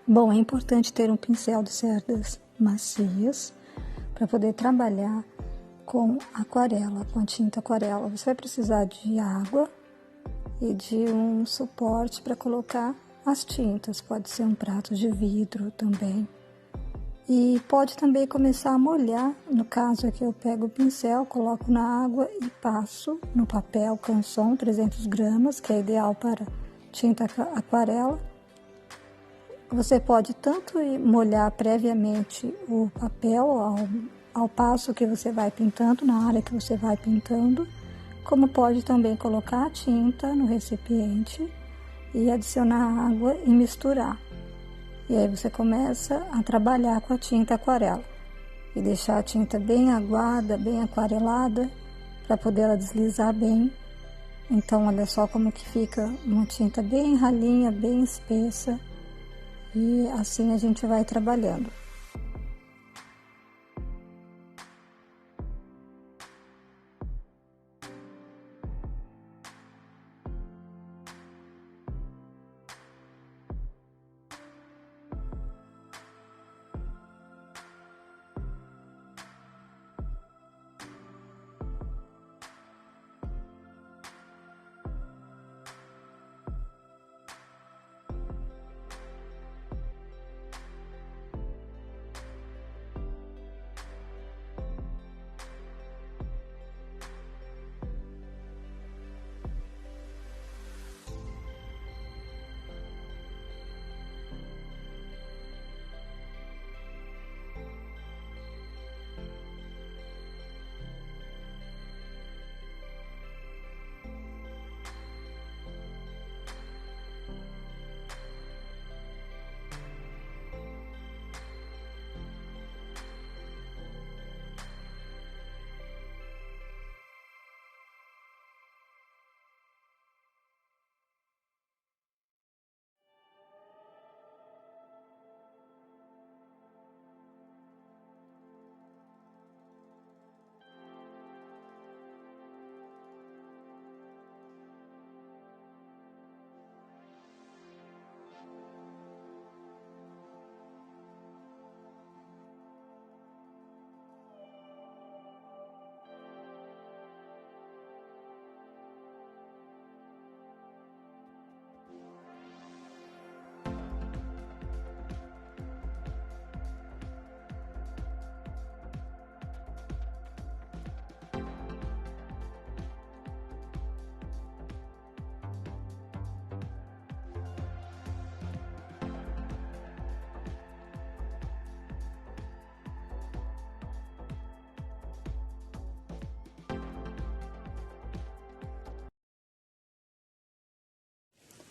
Bom, é importante ter um pincel de cerdas macias para poder trabalhar com aquarela, com a tinta aquarela. Você vai precisar de água e de um suporte para colocar as tintas. Pode ser um prato de vidro também. E pode também começar a molhar. No caso aqui eu pego o pincel, coloco na água e passo no papel Canson 300 gramas, que é ideal para tinta aquarela. Você pode tanto molhar previamente o papel ao passo que você vai pintando, na área que você vai pintando, como pode também colocar a tinta no recipiente e adicionar água e misturar. E aí você começa a trabalhar com a tinta aquarela e deixar a tinta bem aguada, bem aquarelada, para poder ela deslizar bem. Então olha só como que fica uma tinta bem ralinha, bem espessa, e assim a gente vai trabalhando.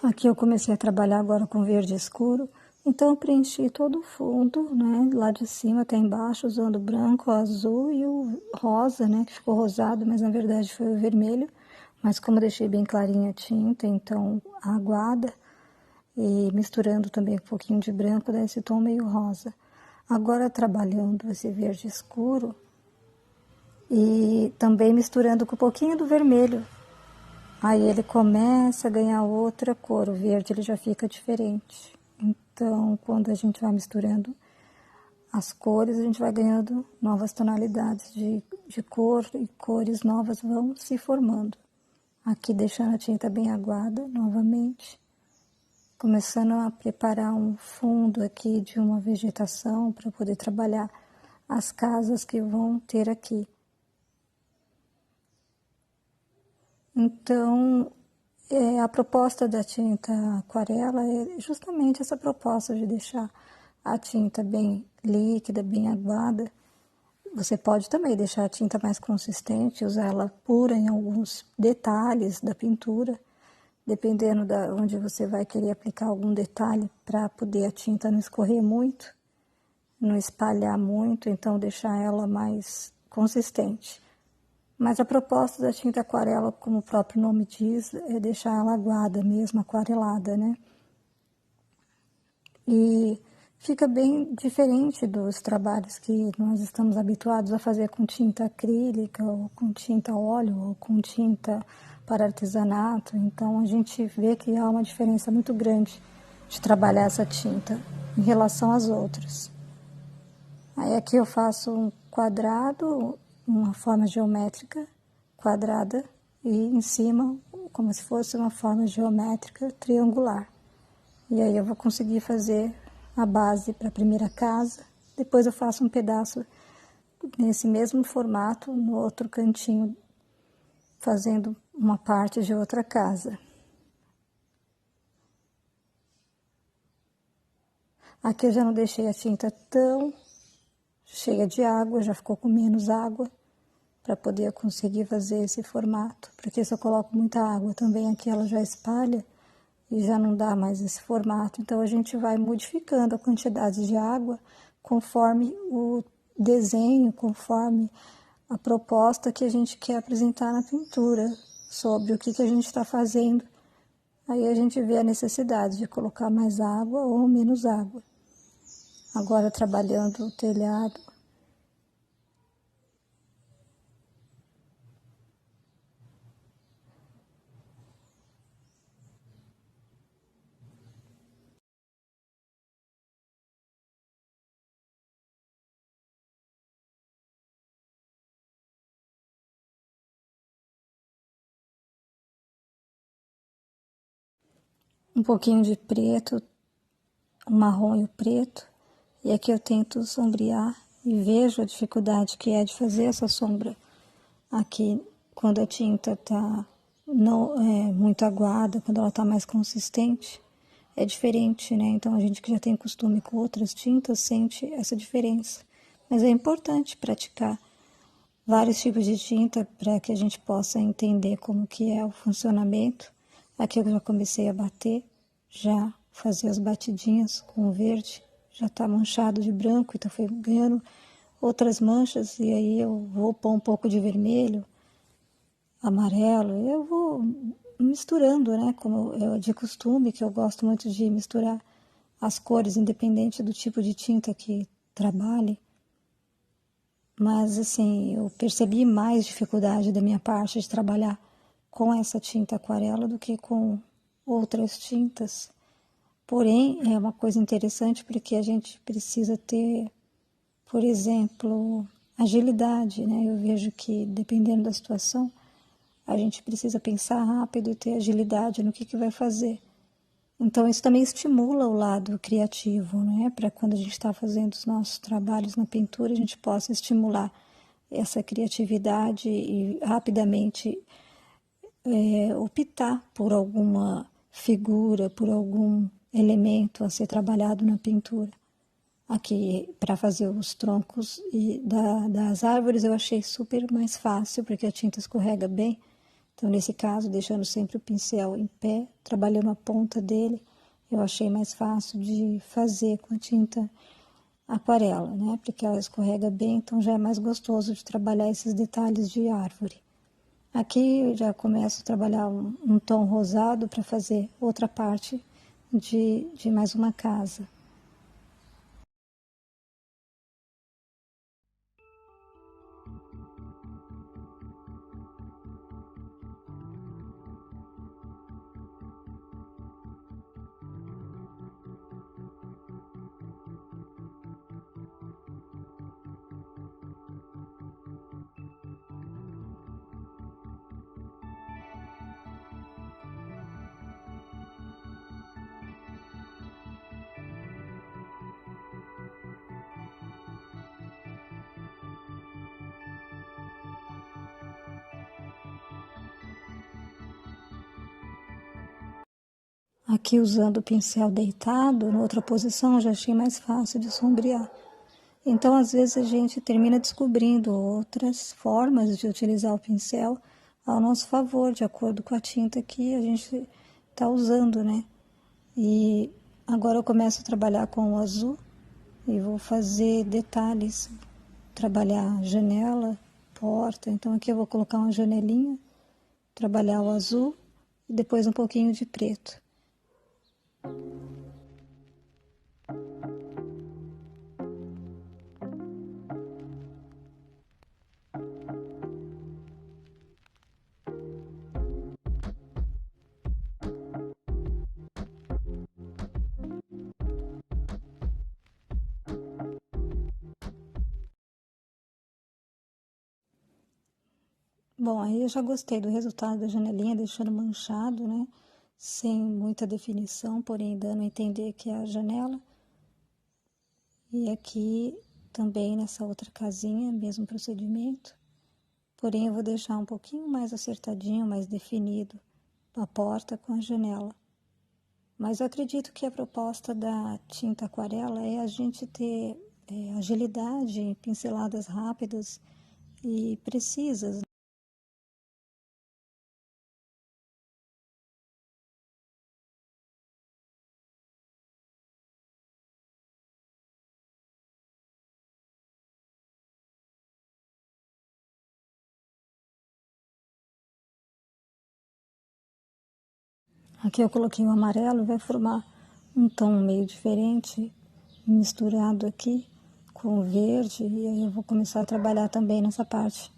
Aqui eu comecei a trabalhar agora com verde escuro, então eu preenchi todo o fundo, né, lá de cima até embaixo, usando o branco, o azul e o rosa, né, que ficou rosado, mas na verdade foi o vermelho. Mas como eu deixei bem clarinha a tinta, então aguada, e misturando também um pouquinho de branco, dá esse tom meio rosa. Agora trabalhando esse verde escuro e também misturando com um pouquinho do vermelho. Aí ele começa a ganhar outra cor, o verde ele já fica diferente. Então, quando a gente vai misturando as cores, a gente vai ganhando novas tonalidades de cor e cores novas vão se formando. Aqui deixando a tinta bem aguada novamente, começando a preparar um fundo aqui de uma vegetação para poder trabalhar as casas que vão ter aqui. Então, a proposta da tinta aquarela é justamente essa proposta de deixar a tinta bem líquida, bem aguada. Você pode também deixar a tinta mais consistente, usar ela pura em alguns detalhes da pintura, dependendo de onde você vai querer aplicar algum detalhe, para poder a tinta não escorrer muito, não espalhar muito, então deixar ela mais consistente. Mas a proposta da tinta aquarela, como o próprio nome diz, é deixar ela aguada mesmo, aquarelada, né? E fica bem diferente dos trabalhos que nós estamos habituados a fazer com tinta acrílica, ou com tinta óleo, ou com tinta para artesanato. Então a gente vê que há uma diferença muito grande de trabalhar essa tinta. em relação às outras. Aí aqui eu faço um quadrado, uma forma geométrica quadrada, e em cima, como se fosse uma forma geométrica triangular. E aí eu vou conseguir fazer a base para a primeira casa. Depois eu faço um pedaço nesse mesmo formato, no outro cantinho, fazendo uma parte de outra casa. Aqui eu já não deixei a tinta tão cheia de água, já ficou com menos água, para poder conseguir fazer esse formato. Porque se eu coloco muita água também aqui, ela já espalha e já não dá mais esse formato. Então a gente vai modificando a quantidade de água conforme o desenho, conforme a proposta que a gente quer apresentar na pintura, sobre o que a gente está fazendo. Aí a gente vê a necessidade de colocar mais água ou menos água. Agora trabalhando o telhado. Um pouquinho de preto, o marrom e o preto. E aqui eu tento sombrear e vejo a dificuldade que é de fazer essa sombra aqui quando a tinta está muito aguada, quando ela está mais consistente. É diferente, né? Então a gente que já tem costume com outras tintas sente essa diferença. Mas é importante praticar vários tipos de tinta para que a gente possa entender como que é o funcionamento. Aqui eu já comecei a bater, já fazer as batidinhas com o verde, já está manchado de branco, então foi ganhando outras manchas, e aí eu vou pôr um pouco de vermelho, amarelo, eu vou misturando, né, como é de costume, que eu gosto muito de misturar as cores, independente do tipo de tinta que trabalhe. Mas, assim, eu percebi mais dificuldade da minha parte de trabalhar com essa tinta aquarela do que com outras tintas. Porém, é uma coisa interessante porque a gente precisa ter, por exemplo, agilidade, né? Eu vejo que, dependendo da situação, a gente precisa pensar rápido e ter agilidade no que vai fazer. Então, isso também estimula o lado criativo, né? Para quando a gente está fazendo os nossos trabalhos na pintura, a gente possa estimular essa criatividade e rapidamente optar por alguma figura, por algum elemento a ser trabalhado na pintura. Aqui, para fazer os troncos das árvores, eu achei super mais fácil, porque a tinta escorrega bem. Então, nesse caso, deixando sempre o pincel em pé, trabalhando a ponta dele, eu achei mais fácil de fazer com a tinta aquarela, né? Porque ela escorrega bem, então já é mais gostoso de trabalhar esses detalhes de árvore. Aqui eu já começo a trabalhar um tom rosado para fazer outra parte de mais uma casa. Aqui usando o pincel deitado, na outra posição, eu já achei mais fácil de sombrear. Então, às vezes, a gente termina descobrindo outras formas de utilizar o pincel ao nosso favor, de acordo com a tinta que a gente está usando, né? E agora eu começo a trabalhar com o azul e vou fazer detalhes, trabalhar janela, porta. Então, aqui eu vou colocar uma janelinha, trabalhar o azul e depois um pouquinho de preto. Bom, aí eu já gostei do resultado da janelinha, deixando manchado, né? Sem muita definição, porém dando a entender que é a janela. E aqui também nessa outra casinha, mesmo procedimento. Porém eu vou deixar um pouquinho mais acertadinho, mais definido a porta com a janela. Mas eu acredito que a proposta da tinta aquarela é a gente ter agilidade, pinceladas rápidas e precisas. Aqui eu coloquei o amarelo, vai formar um tom meio diferente, misturado aqui com o verde, e aí eu vou começar a trabalhar também nessa parte.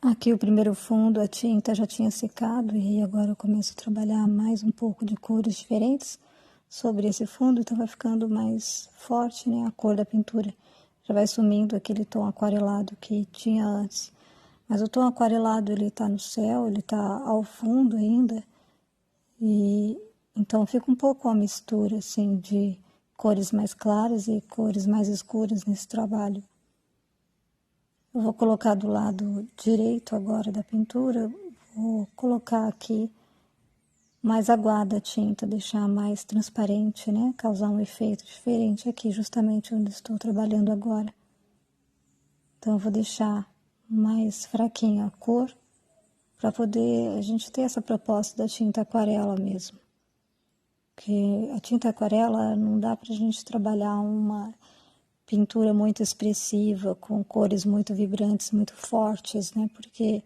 Aqui o primeiro fundo, a tinta já tinha secado e agora eu começo a trabalhar mais um pouco de cores diferentes sobre esse fundo, então vai ficando mais forte, né, a cor da pintura. Já vai sumindo aquele tom aquarelado que tinha antes. Mas o tom aquarelado, ele tá no céu, ele tá ao fundo ainda, e então fica um pouco a mistura, assim, de cores mais claras e cores mais escuras nesse trabalho. Eu vou colocar do lado direito agora da pintura, vou colocar aqui mais aguada a tinta, deixar mais transparente, né? Causar um efeito diferente aqui, justamente onde estou trabalhando agora. Então, eu vou deixar mais fraquinha a cor, para poder a gente ter essa proposta da tinta aquarela mesmo. Porque a tinta aquarela não dá para a gente trabalhar uma pintura muito expressiva, com cores muito vibrantes, muito fortes, né? Porque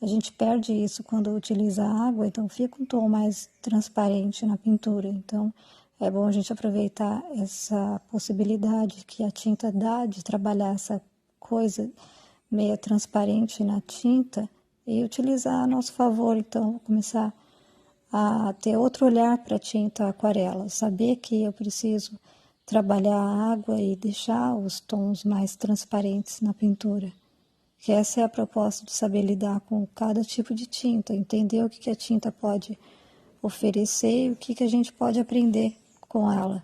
a gente perde isso quando utiliza água, então fica um tom mais transparente na pintura. Então é bom a gente aproveitar essa possibilidade que a tinta dá de trabalhar essa coisa meia transparente na tinta e utilizar a nosso favor. Então vou começar a ter outro olhar para a tinta aquarela, saber que eu preciso trabalhar a água e deixar os tons mais transparentes na pintura. Que essa é a proposta de saber lidar com cada tipo de tinta, entender o que a tinta pode oferecer e o que a gente pode aprender com ela.